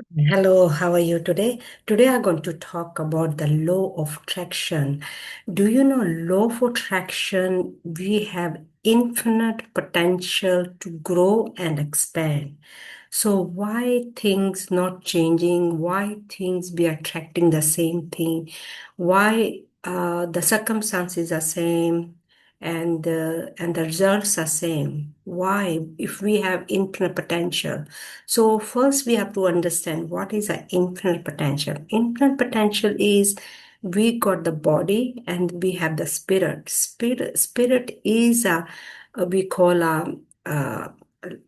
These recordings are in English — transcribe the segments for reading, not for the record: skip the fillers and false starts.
Hello, how are you today? Today I'm going to talk about the law of attraction. Do you know law of attraction? We have infinite potential to grow and expand. So why things not changing? Why things be attracting the same thing? Why the circumstances are same and the results are same? Why if we have infinite potential? So first we have to understand what is an infinite potential. Infinite potential is we got the body and we have the spirit. Spirit is we call a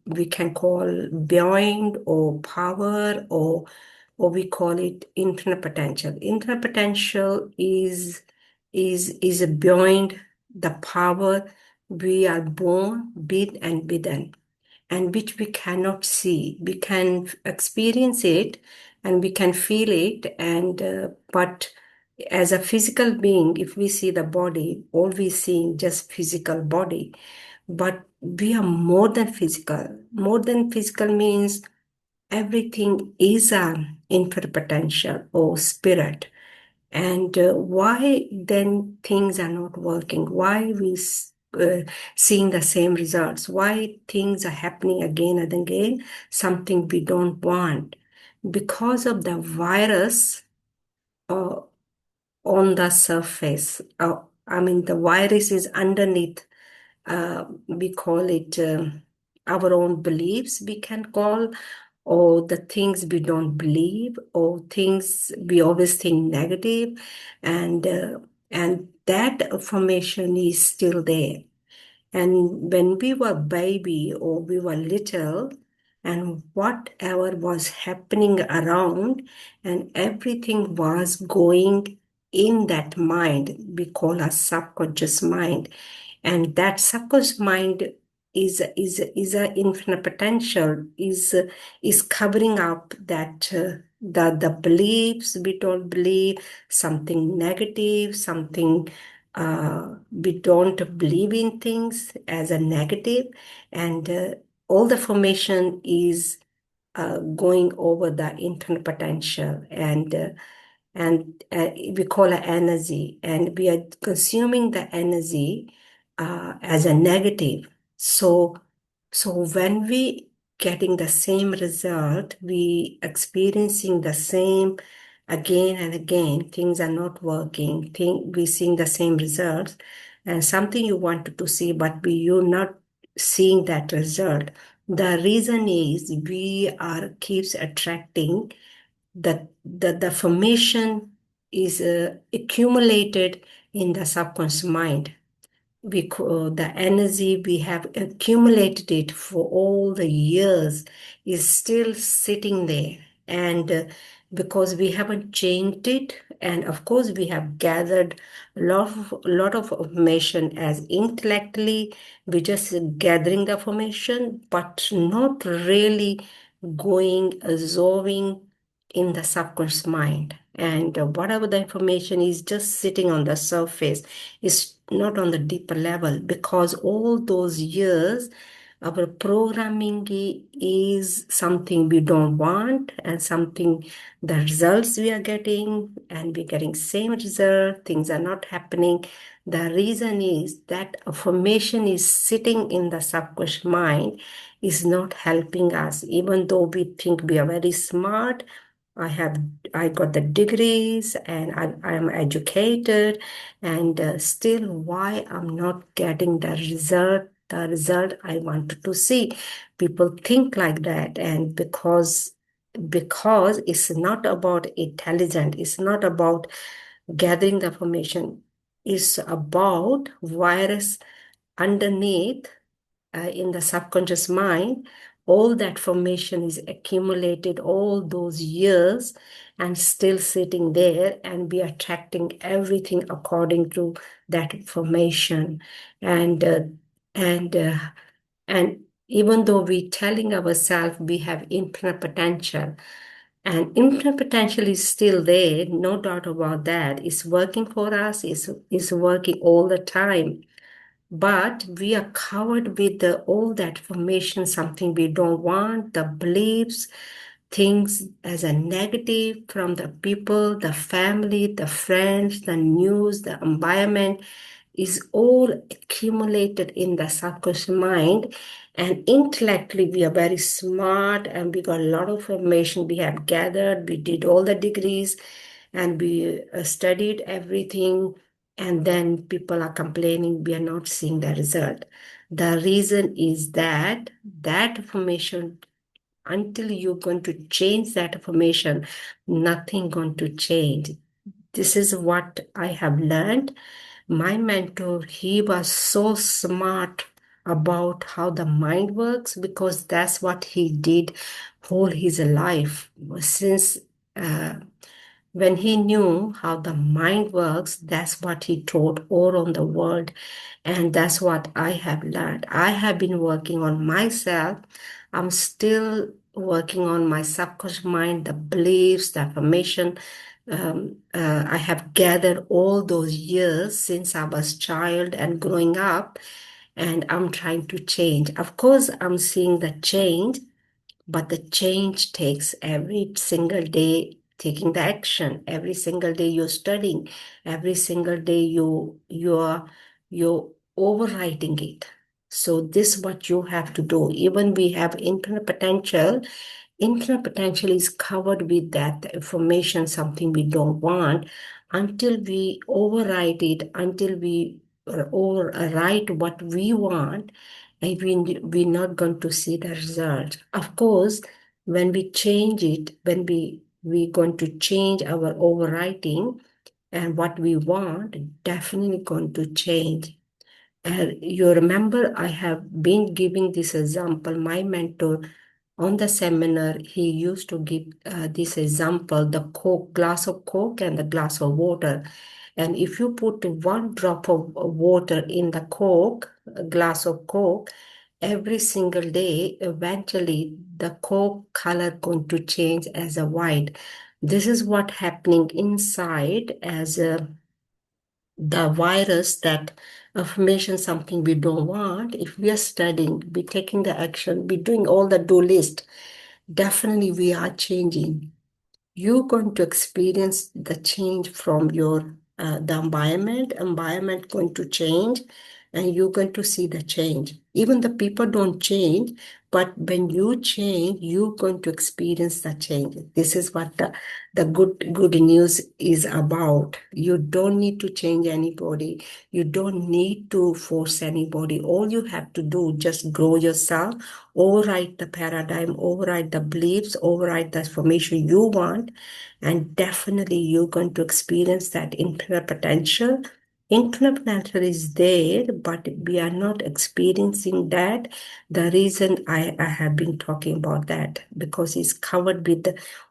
we can call beyond or power or we call it infinite potential. Infinite potential is beyond the power we are born with and within and which we cannot see. We can experience it and we can feel it, and but as a physical being, if we see the body, all we see just physical body. But we are more than physical. More than physical means everything is an infinite potential or spirit. And why then things are not working? Why seeing the same results? Why things are happening again and again? Something we don't want because of the virus uh, on the surface. I mean, the virus is underneath. We call it our own beliefs. We can call or the things we don't believe or things we always think negative and and that information is still there. And when we were baby or we were little, and whatever was happening around, and everything was going in that mind, we call a subconscious mind. And that subconscious mind is a infinite potential, is covering up that the beliefs we don't believe, something negative, something we don't believe in things as a negative, and all the formation is going over the infinite potential, and we call it energy, and we are consuming the energy as a negative. So when we getting the same result, we experiencing the same again and again, things are not working, we seeing the same results, and something you wanted to see, but you're not seeing that result. The reason is we are keeps attracting the formation is accumulated in the subconscious mind. The energy we have accumulated it for all the years is still sitting there, and because we haven't changed it, and of course we have gathered a lot of information as intellectually, we just gathering the information but not really going absorbing in the subconscious mind, and whatever the information is just sitting on the surface is not on the deeper level, because all those years our programming is something we don't want, and something the results we are getting, and we're getting same result, things are not happening. The reason is that information is sitting in the subconscious mind is not helping us, even though we think we are very smart. I have I got the degrees and I am educated, and still why I'm not getting the result I wanted to see. People think like that, and because it's not about intelligence, it's not about gathering the information, it's about virus underneath in the subconscious mind. All that formation is accumulated all those years and still sitting there, and be attracting everything according to that information. And and uh, and even though we telling ourselves we have infinite potential, and infinite potential is still there, no doubt about that. It's working for us, it's working all the time, but we are covered with all that information, something we don't want, the beliefs, things as a negative from the people, the family, the friends, the news, the environment is all accumulated in the subconscious mind. And intellectually, we are very smart and we got a lot of information we have gathered. We did all the degrees and we studied everything. And then people are complaining we are not seeing the result. The reason is that that information, until you're going to change that information, nothing going to change. This is what I have learned. My mentor, he was so smart about how the mind works because that's what he did whole his life. Since uh, when he knew how the mind works, that's what he taught all around the world. And that's what I have learned. I have been working on myself. I'm still working on my subconscious mind, the beliefs, the affirmation I have gathered all those years since I was child and growing up, and I'm trying to change. Of course, I'm seeing the change, but the change takes every single day taking the action. Every single day you're studying. Every single day you're overriding it. So this is what you have to do. Even we have infinite potential. Infinite potential is covered with that information, something we don't want, until we override it, until we overwrite what we want, and we're not going to see the result. Of course, when we change it, when we're going to change our overwriting and what we want, definitely going to change. You remember, I have been giving this example. My mentor on the seminar, he used to give this example, the Coke, glass of Coke and the glass of water. And if you put one drop of water in the Coke, a glass of Coke, every single day, eventually the Coke color going to change as a white. This is what happening inside as a the virus, that information, something we don't want. If we are studying, we taking the action, we doing all the do list, definitely we are changing. You're going to experience the change from your the environment going to change, and you're going to see the change. Even the people don't change, but when you change, you're going to experience the change. This is what the good news is about. You don't need to change anybody. You don't need to force anybody. All you have to do, just grow yourself, override the paradigm, override the beliefs, override the information you want, and definitely you're going to experience that infinite potential. Infinite potential is there, but we are not experiencing that. The reason I have been talking about that, because it's covered with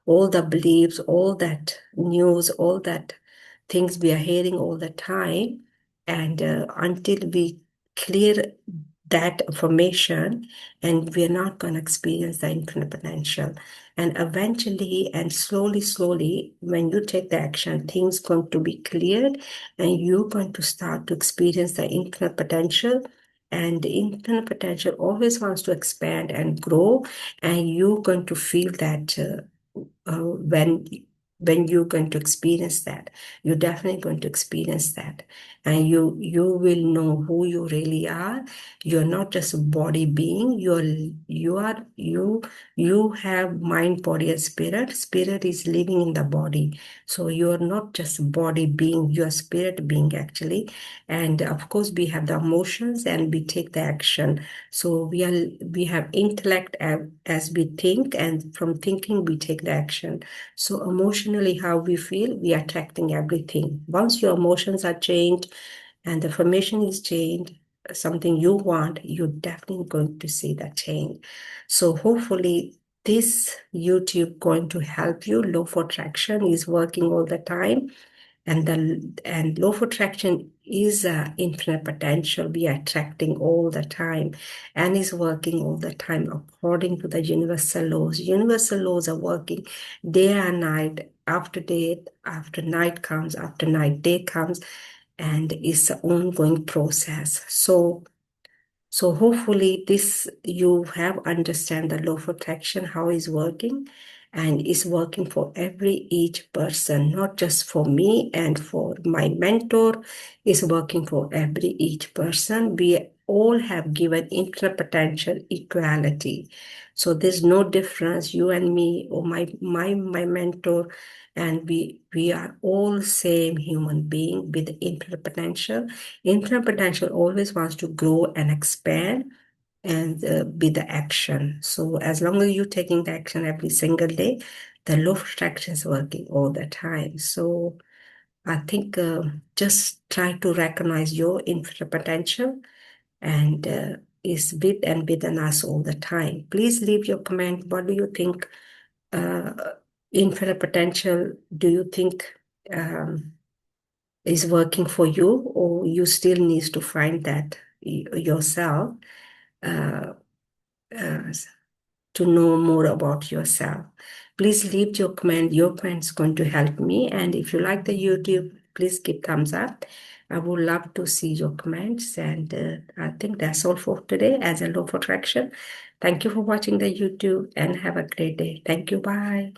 all the beliefs, all that news, all that things we are hearing all the time. And until we clear that information, and we're not going to experience the infinite potential. And eventually and slowly, when you take the action, things going to be cleared, and you're going to start to experience the infinite potential. And the infinite potential always wants to expand and grow, and you're going to feel that when you're going to experience that, you're definitely going to experience that, and you will know who you really are. You're not just a body being. You have mind, body, and spirit. Spirit is living in the body, so you're not just a body being. You're a spirit being actually, and of course we have the emotions and we take the action. So we have intellect as we think, and from thinking we take the action. So emotionally, how we feel, we are attracting everything. Once your emotions are changed and the formation is changed, something you want, you're definitely going to see that change. So hopefully this YouTube going to help you. Law of attraction is working all the time. And law of attraction is infinite potential. We are attracting all the time and is working all the time according to the universal laws. Universal laws are working day and night, after day, after night comes, after night, day comes, and it's an ongoing process. So hopefully this you have understand the law of attraction, how it's working, and is working for every each person, not just for me and for my mentor, is working for every each person. We all have given infinite potential equality. So there's no difference, you and me or my mentor, and we are all same human being with infinite potential. Infinite potential always wants to grow and expand and be the action. So as long as you're taking the action every single day, the law of attraction is working all the time. So I think just try to recognize your infinite potential and is with and within us all the time. Please leave your comment. What do you think? Uh, Infinite potential, do you think is working for you, or you still need to find that yourself? Uh, uh, to know more about yourself. Please leave your comment. Your comment is going to help me. And if you like the YouTube, please give thumbs up. I would love to see your comments. And I think that's all for today as a law of attraction. Thank you for watching the YouTube and have a great day. Thank you. Bye.